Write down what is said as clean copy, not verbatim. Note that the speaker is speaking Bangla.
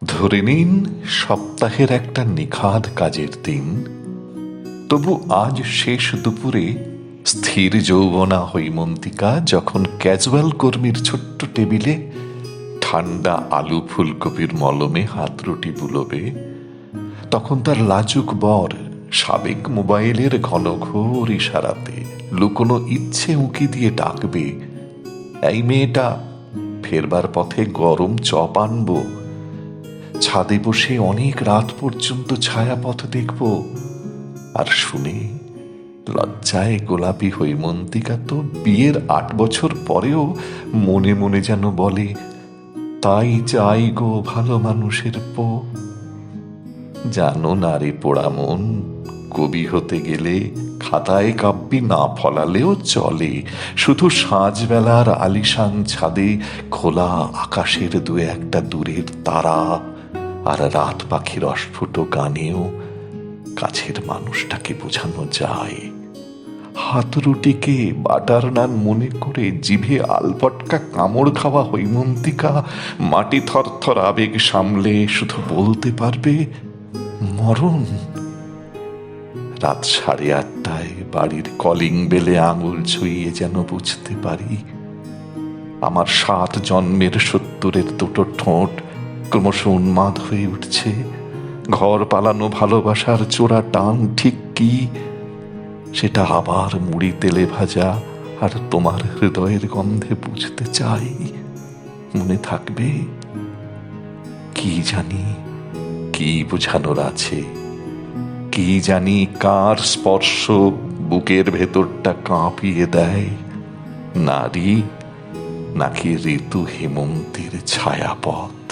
ধরে নিন সপ্তাহের একটা নিখাদ কাজের দিন, তবু আজ শেষ দুপুরে স্থির যৌবনা হৈমন্তিকা যখন ক্যাজুয়াল কর্মীর ছোট্ট টেবিলে ঠান্ডা আলু ফুলকপির মলমে হাতরুটি বুলোবে, তখন তার লাজুক বর সাবেক মোবাইলের ঘনঘোর ইশারাতে লুকোনো ইচ্ছে উঁকি দিয়ে ডাকবে, এই মেয়েটা, ফেরবার পথে গরম চপ আনবো, ছাদে বসে অনেক রাত পর্যন্ত ছায়াপথ দেখব। আর শুনে লজ্জায় গোলাপি হৈমন্তিকা তো বিয়ের 8 বছর পরেও মনে মনে যেন বলে, তাই চাই গো ভালো মানুষের পো। জানো না রে পোড়া মন, কবি হতে গেলে খাতায় কাব্যি না ফলালেও চলে, শুধু সাঁঝবেলার আলিশান ছাদে খোলা আকাশের দু একটা দূরের তারা আর রাত পাখির অস্ফুট গানেও কাছের মানুষটাকে বোঝানো যায়। হাতরুটিকে বাটার নান মনে করে জিভে আলপটকা কামড় খাওয়া হৈমন্তিকা মাটি থরথর আবেগ সামলে শুধু বলতে পারবে, মরণ। রাত 8:30 বাড়ির কলিং বেলে আঙুল ছুঁয়ে যেন বুঝতে পারি আমার 7 জন্মের 70-এর দুটো ঠোঁট ক্রমশ উন্মাদ হয়ে উঠছে। ঘর পালানো ভালোবাসার চোরা টান ঠিক কি, সেটা আবার মুড়ি তেলে ভাজা আর তোমার হৃদয়ের গন্ধে বুঝতে চাই। মনে থাকবে? কি জানি কি বোঝানোর আছে, কি জানি কার স্পর্শ বুকের ভেতরটা কাঁপিয়ে দেয়, নারী নাকি ঋতু হেমন্তের ছায়াপথ।